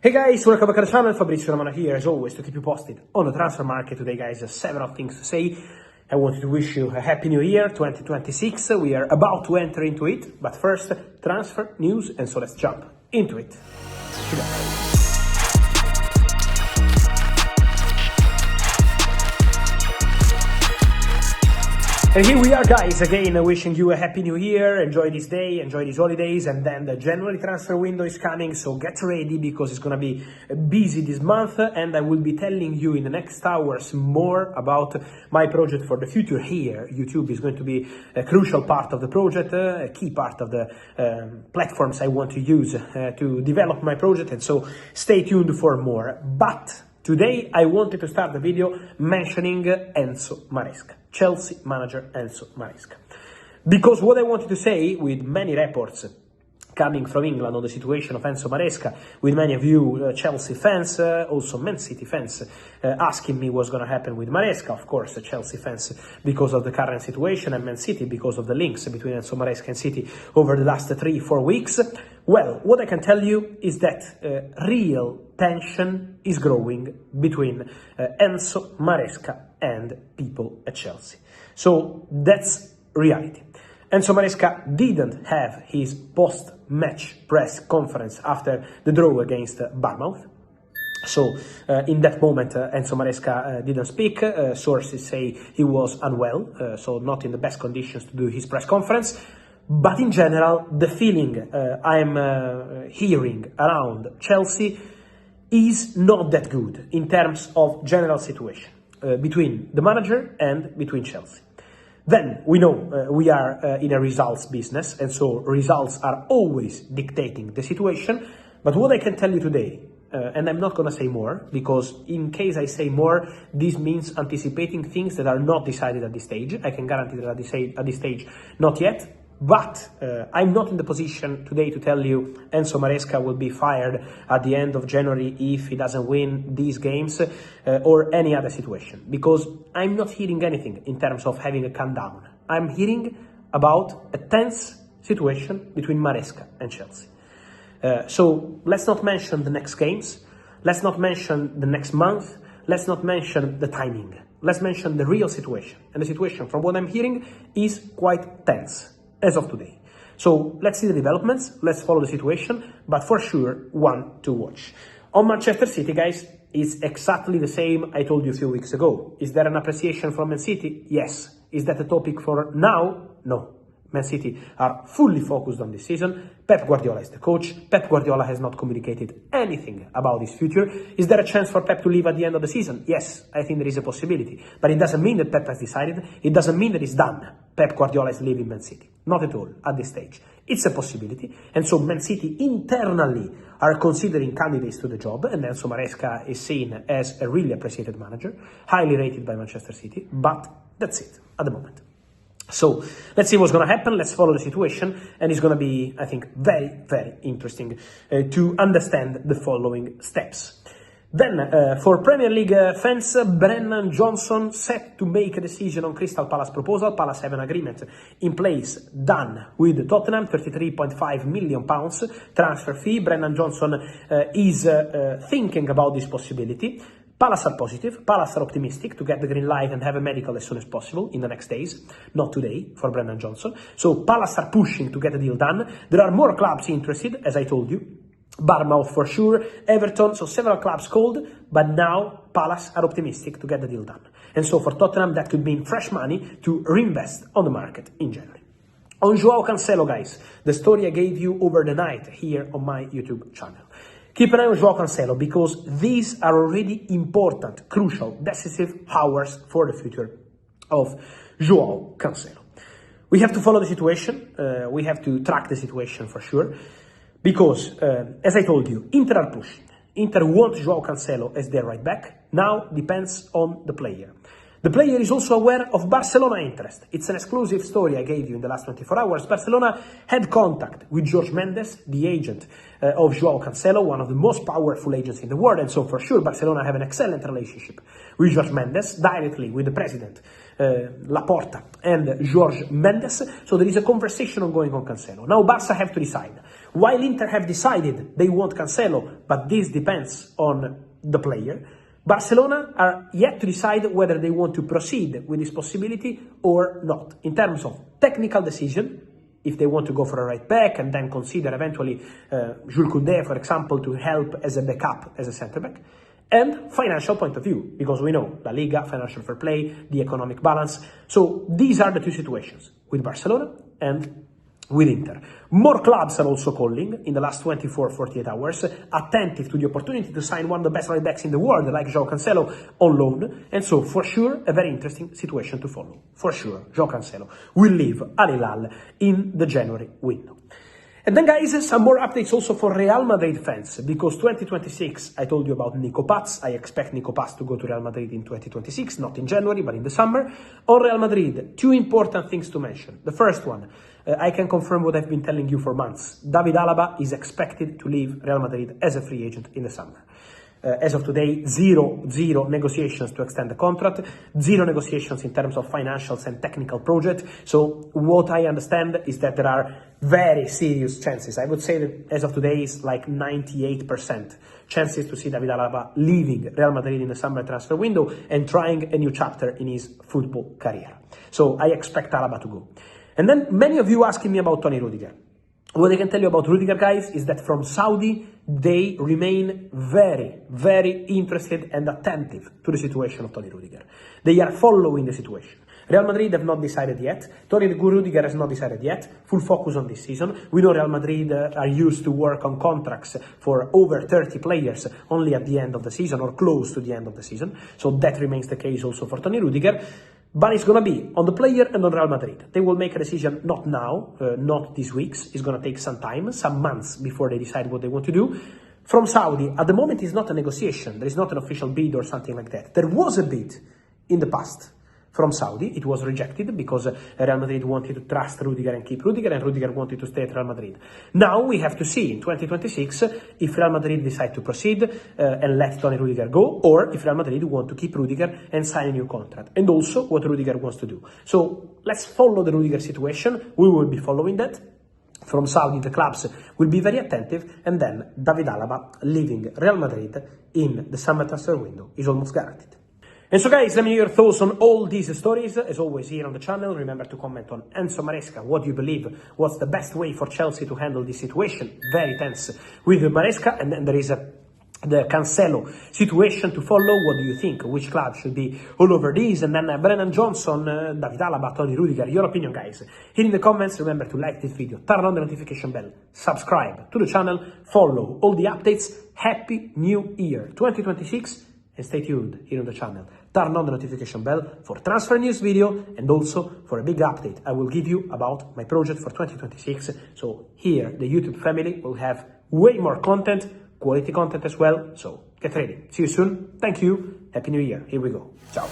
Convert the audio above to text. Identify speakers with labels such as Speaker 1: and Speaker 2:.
Speaker 1: Hey guys, welcome back to the channel. Fabrizio Romano here, as always, to keep you posted on the transfer market. Today, guys, there's several things to say. I wanted to wish you a happy new year, 2026. We are about to enter into it, but first, transfer news, and so let's jump into it. And here we are, guys, again wishing you a happy new year. Enjoy this day, enjoy these holidays, and then the January transfer window is coming, so get ready because it's gonna be busy this month, and I will be telling you in the next hours more about my project for the future here. YouTube is going to be a crucial part of the project, a key part of the platforms I want to use to develop my project, and so stay tuned for more. But today I wanted to start the video mentioning Enzo Maresca, Chelsea manager Enzo Maresca. Because what I wanted to say, with many reports coming from England on the situation of Enzo Maresca, with many of you Chelsea fans, also Man City fans, asking me what's going to happen with Maresca. Of course, Chelsea fans because of the current situation, and Man City because of the links between Enzo Maresca and City over the last 3-4 weeks. Well, what I can tell you is that real tension is growing between Enzo Maresca and people at Chelsea. So that's reality. Enzo Maresca didn't have his post-match press conference after the draw against Bournemouth. So in that moment, Enzo Maresca didn't speak. Sources say he was unwell, so not in the best conditions to do his press conference. But in general, the feeling I'm hearing around Chelsea is not that good in terms of general situation between the manager and between Chelsea. Then we know we are in a results business, and so results are always dictating the situation. But what I can tell you today, and I'm not going to say more, because in case I say more, this means anticipating things that are not decided at this stage. I can guarantee that at this stage, not yet. But I'm not in the position today to tell you Enzo Maresca will be fired at the end of January if he doesn't win these games or any other situation, because I'm not hearing anything in terms of having a countdown. I'm hearing about a tense situation between Maresca and Chelsea. So let's not mention the next games, let's not mention the next month, let's not mention the timing. Let's mention the real situation. And the situation, from what I'm hearing, is quite tense as of today. So let's see the developments, let's follow the situation, but for sure, one to watch. On Manchester City, guys, it's exactly the same I told you a few weeks ago. Is there an appreciation from Man City? Yes. Is that a topic for now? No. Man City are fully focused on this season. Pep Guardiola is the coach. Pep Guardiola has not communicated anything about his future. Is there a chance for Pep to leave at the end of the season? Yes, I think there is a possibility. But it doesn't mean that Pep has decided. It doesn't mean that it's done. Pep Guardiola is leaving Man City. Not at all at this stage. It's a possibility. And so Man City internally are considering candidates to the job. And Enzo Maresca is seen as a really appreciated manager, highly rated by Manchester City. But that's it at the moment. So let's see what's going to happen. Let's follow the situation, and it's going to be, I think, very, very interesting to understand the following steps. Then, for Premier League fans, Brennan Johnson set to make a decision on Crystal Palace proposal. Palace have an agreement in place, done with Tottenham, £33.5 million transfer fee. Brennan Johnson is thinking about this possibility. Palace are positive, Palace are optimistic to get the green light and have a medical as soon as possible in the next days, not today for Brennan Johnson. So Palace are pushing to get a deal done. There are more clubs interested, as I told you. Bournemouth for sure, Everton, so several clubs called, but now Palace are optimistic to get the deal done. And so for Tottenham, that could mean fresh money to reinvest on the market in January. On João Cancelo, guys, the story I gave you over the night here on my YouTube channel. Keep an eye on João Cancelo, because these are already important, crucial, decisive hours for the future of João Cancelo. We have to follow the situation, we have to track the situation for sure, because, as I told you, Inter are pushing. Inter want João Cancelo as their right back. Now depends on the player. The player is also aware of Barcelona interest. It's an exclusive story I gave you in the last 24 hours. Barcelona had contact with Jorge Mendes, the agent of João Cancelo, one of the most powerful agents in the world. And so for sure, Barcelona have an excellent relationship with Jorge Mendes, directly with the president, Laporta, and Jorge Mendes. So there is a conversation ongoing on Cancelo. Now Barca have to decide While Inter have decided they want Cancelo, but this depends on the player, Barcelona are yet to decide whether they want to proceed with this possibility or not. In terms of technical decision, if they want to go for a right back and then consider eventually Jules Koundé, for example, to help as a backup, as a centre back, and financial point of view, because we know La Liga, financial fair play, the economic balance. So these are the two situations with Barcelona and with Inter. More clubs are also calling in the last 24-48 hours, attentive to the opportunity to sign one of the best right backs in the world, like João Cancelo, on loan. And so, for sure, a very interesting situation to follow. For sure, João Cancelo will leave Al Hilal in the January window. And then, guys, some more updates also for Real Madrid fans, because 2026, I told you about Nico Paz. I expect Nico Paz to go to Real Madrid in 2026, not in January, but in the summer. On Real Madrid, two important things to mention. The first one, I can confirm what I've been telling you for months. David Alaba is expected to leave Real Madrid as a free agent in the summer. As of today, zero negotiations to extend the contract, zero negotiations in terms of financials and technical project. So what I understand is that there are very serious chances. I would say that as of today is like 98% chances to see David Alaba leaving Real Madrid in the summer transfer window and trying a new chapter in his football career. So I expect Alaba to go. And then many of you asking me about Toni Rüdiger. What I can tell you about Rüdiger, guys, is that from Saudi, they remain very interested and attentive to the situation of Toni Rüdiger. They are following the situation. Real Madrid have not decided yet. Toni Rüdiger has not decided yet. Full focus on this season. We know Real Madrid are used to work on contracts for over 30 players only at the end of the season or close to the end of the season. So that remains the case also for Toni Rüdiger. But it's going to be on the player and on Real Madrid. They will make a decision not now, not these weeks. It's going to take some time, some months before they decide what they want to do. From Saudi, at the moment, it's not a negotiation. There is not an official bid or something like that. There was a bid in the past from Saudi. It was rejected because Real Madrid wanted to trust Rüdiger and keep Rüdiger, and Rüdiger wanted to stay at Real Madrid. Now we have to see in 2026 if Real Madrid decide to proceed and let Toni Rüdiger go, or if Real Madrid want to keep Rüdiger and sign a new contract, and also what Rüdiger wants to do. So let's follow the Rüdiger situation. We will be following that. From Saudi, the clubs will be very attentive, and then David Alaba leaving Real Madrid in the summer transfer window is almost guaranteed. And so, guys, let me hear your thoughts on all these stories. As always, here on the channel, remember to comment on Enzo Maresca. What do you believe? What's the best way for Chelsea to handle this situation? Very tense with Maresca. And then there is the Cancelo situation to follow. What do you think? Which club should be all over this? And then Brennan Johnson, David Alaba, Toni Rüdiger. Your opinion, guys. Here in the comments, remember to like this video, turn on the notification bell, subscribe to the channel, follow all the updates. Happy New Year 2026. And stay tuned here on the channel. Turn on the notification bell for transfer news video and also for a big update I will give you about my project for 2026. So here, the YouTube family will have way more content, quality content as well. So get ready. See you soon. Thank you. Happy New Year. Here we go. Ciao.